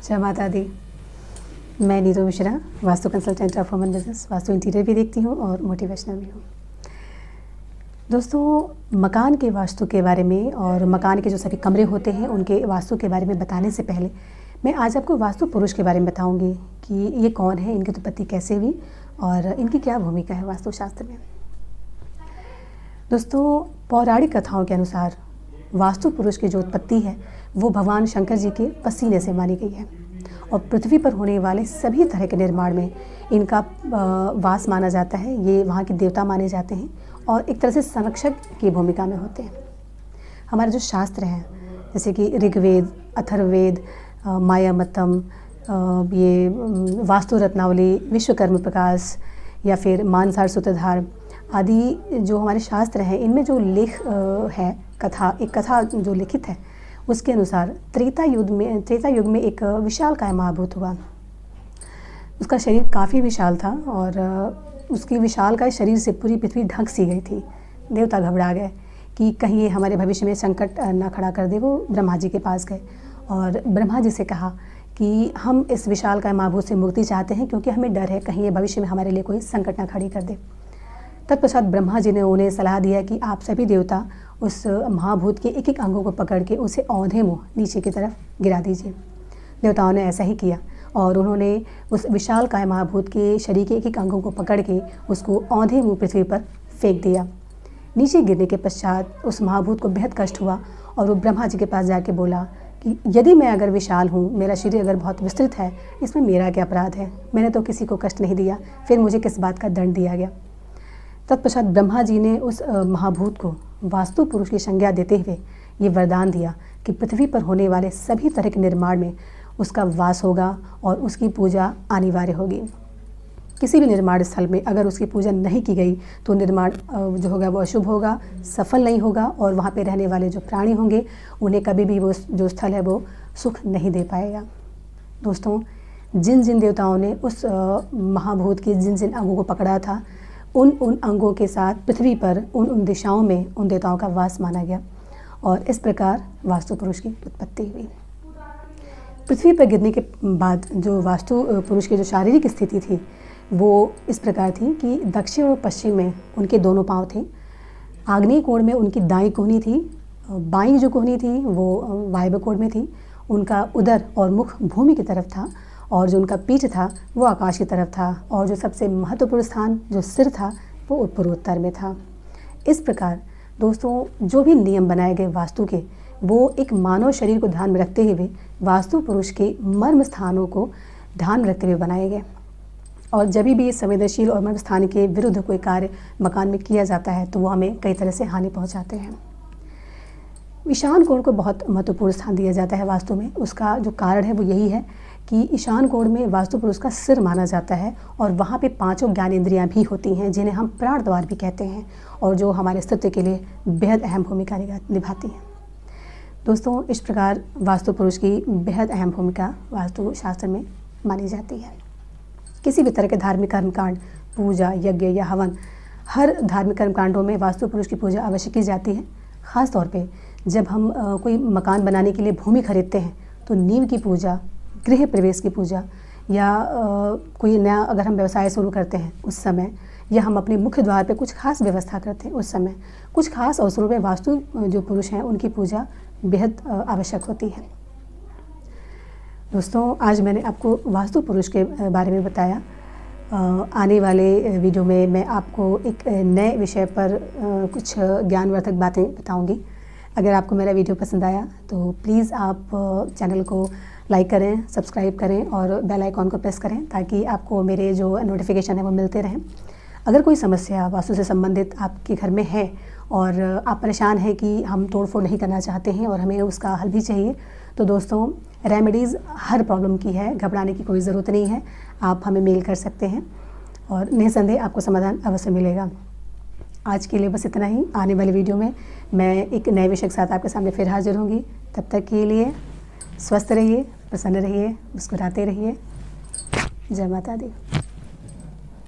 जय माता दी। मैं Neetu Mishra, vastu consultant of woman business, vastu interior भी देखती हूँ और मोटिवेशनल भी हूँ। दोस्तों, मकान के वास्तु के बारे में और मकान के जो सभी कमरे होते हैं उनके वास्तु के बारे में बताने से पहले मैं आज आपको वास्तु पुरुष के बारे में बताऊंगी कि ये कौन है, इनकी उत्पत्ति कैसे हुई और इनकी क्या भूमिका है वास्तुशास्त्र में। दोस्तों, पौराणिक कथाओं के अनुसार वास्तु पुरुष की जो उत्पत्ति है वो भगवान शंकर जी के पसीने से मानी गई है और पृथ्वी पर होने वाले सभी तरह के निर्माण में इनका वास माना जाता है। ये वहाँ के देवता माने जाते हैं और एक तरह से संरक्षक की भूमिका में होते हैं। हमारे जो शास्त्र हैं जैसे कि ऋग्वेद, अथर्ववेद, मायामतम, ये वास्तु रत्नावली, विश्वकर्म प्रकाश या फिर मानसार सूत्रधार आदि जो हमारे शास्त्र हैं, इनमें जो लेख है, एक कथा जो लिखित है उसके अनुसार त्रेता युग में एक विशालकाय महाभूत हुआ। उसका शरीर काफ़ी विशाल था और उसकी विशालकाय शरीर से पूरी पृथ्वी ढक सी गई थी। देवता घबरा गए कि कहीं ये हमारे भविष्य में संकट ना खड़ा कर दे। वो ब्रह्मा जी के पास गए और ब्रह्मा जी से कहा कि हम इस विशालकाय महाभूत से मुक्ति चाहते हैं क्योंकि हमें डर है कहीं ये भविष्य में हमारे लिए कोई संकट ना खड़ी कर दे। तत्पश्चात ब्रह्मा जी ने उन्हें सलाह दिया कि आप सभी देवता उस महाभूत के एक एक अंगों को पकड़ के उसे औंधे मुँह नीचे की तरफ गिरा दीजिए। देवताओं ने ऐसा ही किया और उन्होंने उस विशालकाय महाभूत के शरीर के एक एक अंगों को पकड़ के उसको औंधे मुँह पृथ्वी पर फेंक दिया। नीचे गिरने के पश्चात उस महाभूत को बेहद कष्ट हुआ और वो ब्रह्मा जी के पास जाके बोला कि यदि मैं अगर विशाल हूँ, मेरा शरीर अगर बहुत विस्तृत है, इसमें मेरा क्या अपराध है? मैंने तो किसी को कष्ट नहीं दिया, फिर मुझे किस बात का दंड दिया गया? तत्पश्चात ब्रह्मा जी ने उस महाभूत को वास्तु पुरुष की संज्ञा देते हुए ये वरदान दिया कि पृथ्वी पर होने वाले सभी तरह के निर्माण में उसका वास होगा और उसकी पूजा अनिवार्य होगी। किसी भी निर्माण स्थल में अगर उसकी पूजा नहीं की गई तो निर्माण जो होगा वो अशुभ होगा, सफल नहीं होगा और वहाँ पे रहने वाले जो प्राणी होंगे उन्हें कभी भी वो जो स्थल है वो सुख नहीं दे पाएगा। दोस्तों, जिन जिन देवताओं ने उस महाभूत के जिन जिन अंगों को पकड़ा था उन अंगों के साथ पृथ्वी पर उन दिशाओं में उन देवताओं का वास माना गया और इस प्रकार वास्तु पुरुष की उत्पत्ति हुई। पृथ्वी पर गिरने के बाद जो वास्तु पुरुष की जो शारीरिक स्थिति थी वो इस प्रकार थी कि दक्षिण और पश्चिम में उनके दोनों पांव थे। आग्नेय कोण में उनकी दाईं कोहनी थी, बाईं जो कोहनी थी वो वायव्य कोण में थी। उनका उदर और मुख भूमि की तरफ था और जो उनका पीठ था वो आकाश की तरफ था और जो सबसे महत्वपूर्ण स्थान जो सिर था वो पूर्वोत्तर में था। इस प्रकार दोस्तों, जो भी नियम बनाए गए वास्तु के वो एक मानव शरीर को ध्यान में रखते हुए वास्तु पुरुष के मर्म स्थानों को ध्यान में रखते हुए बनाए गए। और जब भी संवेदनशील और मर्म स्थान के विरुद्ध कोई कार्य मकान में किया जाता है तो वो हमें कई तरह से हानि पहुंचाते हैं। ईशान कोण को बहुत महत्वपूर्ण स्थान दिया जाता है वास्तु में। उसका जो कारण है वो यही है कि ईशान कोण में वास्तु पुरुष का सिर माना जाता है और वहाँ पे पांचों ज्ञानेंद्रियाँ भी होती हैं जिन्हें हम प्राण द्वार भी कहते हैं और जो हमारे अस्तित्व के लिए बेहद अहम भूमिका निभाती हैं। दोस्तों, इस प्रकार वास्तु पुरुष की बेहद अहम भूमिका वास्तु शास्त्र में मानी जाती है। किसी भी तरह के धार्मिक कर्मकांड, पूजा, यज्ञ या हवन, हर धार्मिक कर्मकांडों में वास्तु पुरुष की पूजा अवश्य की जाती है। ख़ास तौर पे जब हम कोई मकान बनाने के लिए भूमि खरीदते हैं तो नींव की पूजा, गृह प्रवेश की पूजा या कोई नया अगर हम व्यवसाय शुरू करते हैं उस समय या हम अपने मुख्य द्वार पे कुछ खास व्यवस्था करते हैं उस समय कुछ खास अवसरों पे वास्तु जो पुरुष हैं उनकी पूजा बेहद आवश्यक होती है। दोस्तों, आज मैंने आपको वास्तु पुरुष के बारे में बताया। आने वाले वीडियो में मैं आपको एक नए विषय पर कुछ ज्ञानवर्धक बातें बताऊंगी। अगर आपको मेरा वीडियो पसंद आया तो प्लीज़ आप चैनल को लाइक करें, सब्सक्राइब करें और बेल आइकॉन को प्रेस करें ताकि आपको मेरे जो नोटिफिकेशन है वो मिलते रहें। अगर कोई समस्या वास्तु से संबंधित आपके घर में है और आप परेशान हैं कि हम तोड़फोड़ नहीं करना चाहते हैं और हमें उसका हल भी चाहिए तो दोस्तों, रेमेडीज़ हर प्रॉब्लम की है, घबराने की कोई ज़रूरत नहीं है। आप हमें मेल कर सकते हैं और निःसंदेह आपको समाधान अवश्य मिलेगा। आज के लिए बस इतना ही। आने वाली वीडियो में मैं एक नए विषय के साथ आपके सामने फिर हाजिर होंगी। तब तक के लिए स्वस्थ रहिए, प्रसन्न रहिए, मुस्कुराते रहिए। जय माता दी।